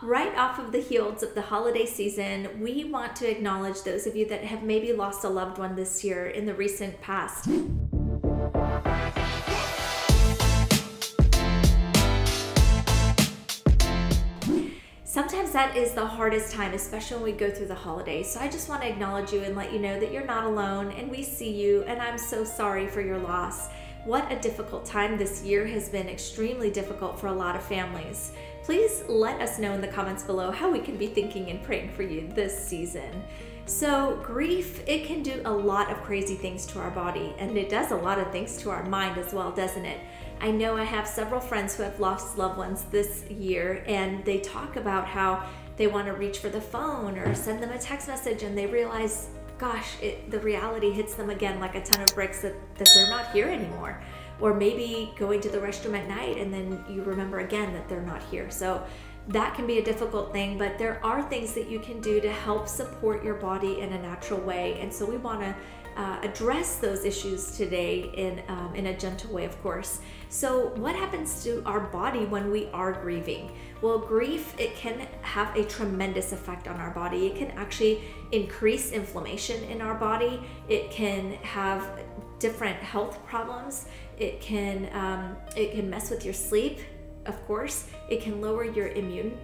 Right off of the heels of the holiday season, we want to acknowledge those of you that have maybe lost a loved one this year in the recent past. Sometimes that is the hardest time, especially when we go through the holidays. So I just want to acknowledge you and let you know that you're not alone, and we see you, and I'm so sorry for your loss. What a difficult time this year has been, extremely difficult for a lot of families. Please let us know in the comments below how we can be thinking and praying for you this season. So grief, it can do a lot of crazy things to our body, and it does a lot of things to our mind as well, doesn't it? I know I have several friends who have lost loved ones this year, and they talk about how they want to reach for the phone or send them a text message, and they realize, gosh, the reality hits them again like a ton of bricks that they're not here anymore. Or maybe going to the restroom at night and then you remember again that they're not here. So that can be a difficult thing, but there are things that you can do to help support your body in a natural way. And so we want to address those issues today in a gentle way, of course. So what happens to our body when we are grieving? Well, grief, it can have a tremendous effect on our body. It can actually increase inflammation in our body. It can have different health problems. It can mess with your sleep, of course. It can lower your immune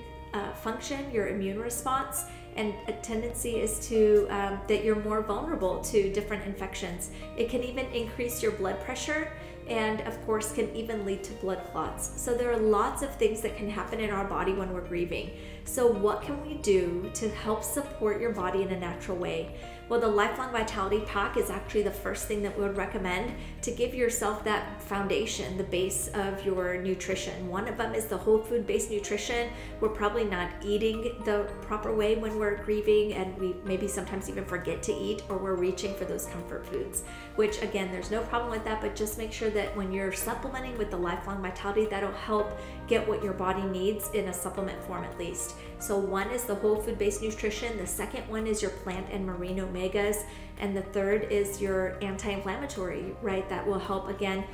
function, your immune response, and a tendency is to that you're more vulnerable to different infections. It can even increase your blood pressure, and of course can even lead to blood clots. So there are lots of things that can happen in our body when we're grieving. So what can we do to help support your body in a natural way? Well, the Lifelong Vitality Pack is actually the first thing that we would recommend to give yourself that foundation, the base of your nutrition. One of them is the whole food based nutrition. We're probably not eating the proper way when we're grieving, and we maybe sometimes even forget to eat, or we're reaching for those comfort foods, which again, there's no problem with that, but just make sure that when you're supplementing with the Lifelong Vitality, that'll help get what your body needs in a supplement form at least. So one is the whole food based nutrition. The second one is your plant and marine omegas. And the third is your anti-inflammatory, right? That will help, again,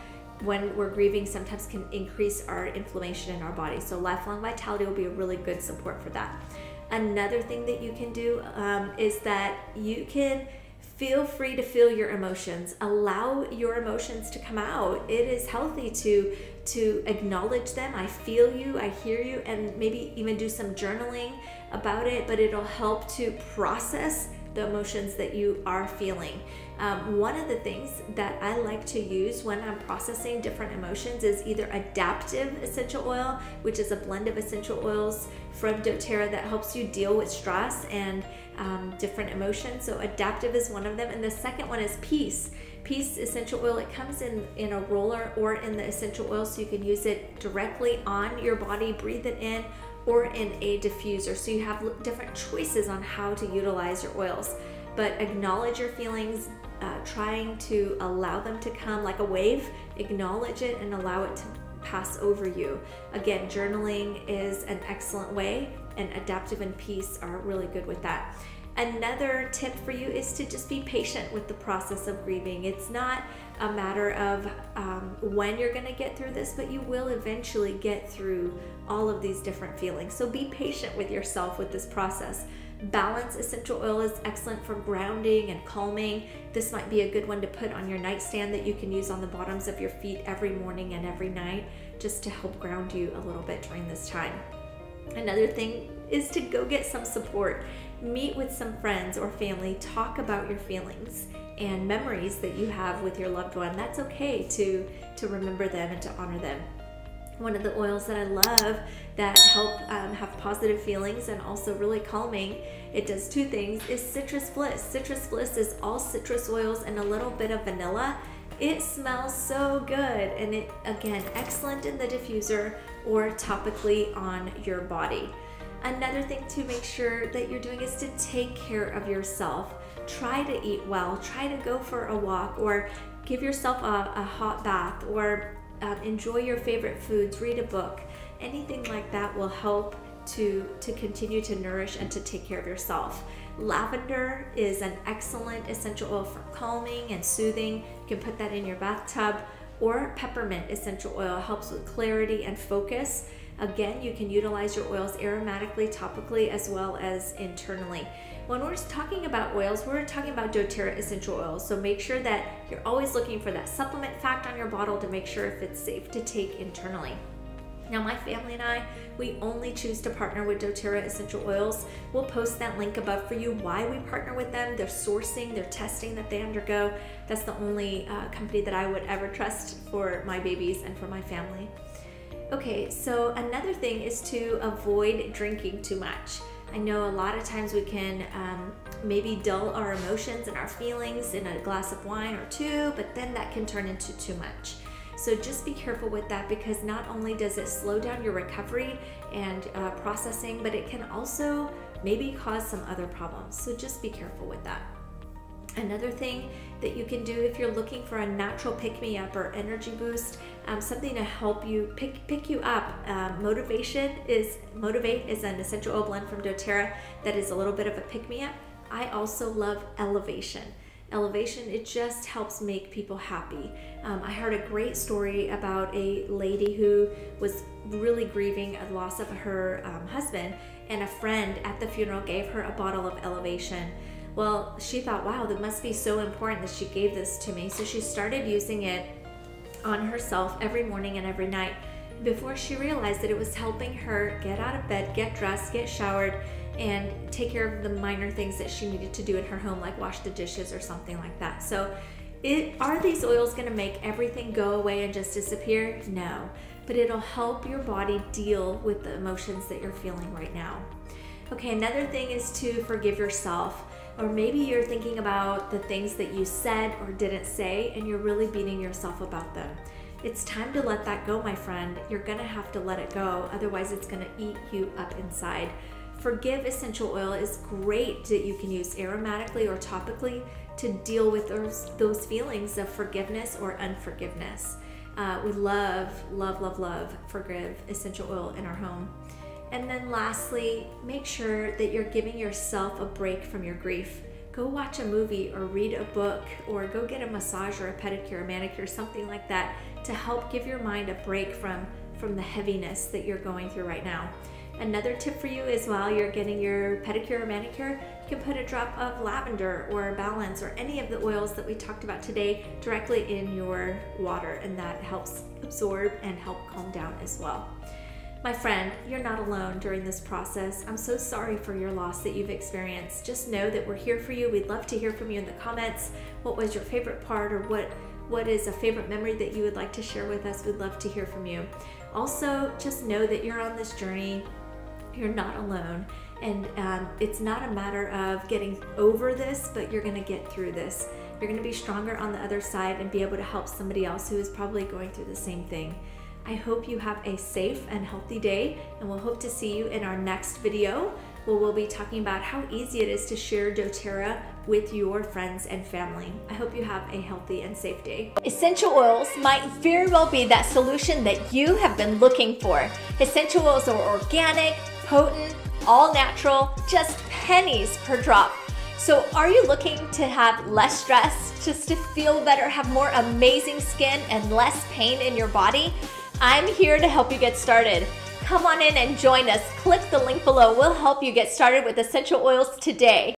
when we're grieving, sometimes can increase our inflammation in our body. So Lifelong Vitality will be a really good support for that. Another thing that you can do is that you can feel free to feel your emotions. Allow your emotions to come out. It is healthy to acknowledge them. I feel you, I hear you, and maybe even do some journaling about it, but it'll help to process the emotions that you are feeling. One of the things that I like to use when I'm processing different emotions is either adaptive essential oil, which is a blend of essential oils from doTERRA that helps you deal with stress and different emotions. So adaptive is one of them. And the second one is peace. Peace essential oil. It comes in a roller or in the essential oil, so you can use it directly on your body, breathe it in, or in a diffuser. So you have different choices on how to utilize your oils. But acknowledge your feelings, trying to allow them to come like a wave, acknowledge it and allow it to pass over you. Again, journaling is an excellent way, and adaptive and peace are really good with that. Another tip for you is to just be patient with the process of grieving. It's not a matter of when you're going to get through this, but you will eventually get through all of these different feelings. So be patient with yourself with this process. Balance essential oil is excellent for grounding and calming. This might be a good one to put on your nightstand that you can use on the bottoms of your feet every morning and every night, just to help ground you a little bit during this time. Another thing is to go get some support. Meet with some friends or family, talk about your feelings and memories that you have with your loved one. That's okay to remember them and to honor them. One of the oils that I love that help have positive feelings and also really calming, it does two things, is Citrus Bliss. Citrus Bliss is all citrus oils and a little bit of vanilla. It smells so good, and it, again, excellent in the diffuser or topically on your body. Another thing to make sure that you're doing is to take care of yourself. Try to eat well, try to go for a walk, or give yourself a hot bath, or enjoy your favorite foods, read a book. Anything like that will help to continue to nourish and to take care of yourself. Lavender is an excellent essential oil for calming and soothing. You can put that in your bathtub. Or peppermint essential oil helps with clarity and focus. Again, you can utilize your oils aromatically, topically, as well as internally. When we're talking about oils, we're talking about doTERRA essential oils. So make sure that you're always looking for that supplement fact on your bottle to make sure if it's safe to take internally. Now, my family and I, we only choose to partner with doTERRA essential oils. We'll post that link above for you, why we partner with them, their sourcing, their testing that they undergo. That's the only company that I would ever trust for my babies and for my family. Okay, so another thing is to avoid drinking too much. I know a lot of times we can maybe dull our emotions and our feelings in a glass of wine or two, but then that can turn into too much. So just be careful with that, because not only does it slow down your recovery and processing, but it can also maybe cause some other problems. So just be careful with that. Another thing that you can do if you're looking for a natural pick-me-up or energy boost, something to help you pick you up. Motivate is an essential oil blend from doTERRA that is a little bit of a pick-me-up. I also love Elevation. Elevation, it just helps make people happy. I heard a great story about a lady who was really grieving a loss of her husband, and a friend at the funeral gave her a bottle of Elevation. Well, she thought, wow, that must be so important that she gave this to me. So she started using it on herself every morning and every night, before she realized that it was helping her get out of bed, get dressed, get showered, and take care of the minor things that she needed to do in her home, like wash the dishes or something like that. So are these oils going to make everything go away and just disappear? No, but it'll help your body deal with the emotions that you're feeling right now. Okay, another thing is to forgive yourself. Or maybe you're thinking about the things that you said or didn't say, and you're really beating yourself about them. It's time to let that go, my friend. You're gonna have to let it go, otherwise it's gonna eat you up inside. Forgive essential oil is great that you can use aromatically or topically to deal with those feelings of forgiveness or unforgiveness. We love Forgive essential oil in our home. And then lastly, make sure that you're giving yourself a break from your grief. Go watch a movie or read a book, or go get a massage or a pedicure, a manicure, something like that, to help give your mind a break from the heaviness that you're going through right now. Another tip for you is, while you're getting your pedicure or manicure, you can put a drop of lavender or balance or any of the oils that we talked about today directly in your water, and that helps absorb and help calm down as well. My friend, you're not alone during this process. I'm so sorry for your loss that you've experienced. Just know that we're here for you. We'd love to hear from you in the comments. What was your favorite part, or what is a favorite memory that you would like to share with us? We'd love to hear from you. Also, just know that you're on this journey. You're not alone. And it's not a matter of getting over this, but you're gonna get through this. You're gonna be stronger on the other side and be able to help somebody else who is probably going through the same thing. I hope you have a safe and healthy day, and we'll hope to see you in our next video, where we'll be talking about how easy it is to share doTERRA with your friends and family. I hope you have a healthy and safe day. Essential oils might very well be that solution that you have been looking for. Essential oils are organic, potent, all natural, just pennies per drop. So are you looking to have less stress, just to feel better, have more amazing skin and less pain in your body? I'm here to help you get started. Come on in and join us. Click the link below. We'll help you get started with essential oils today.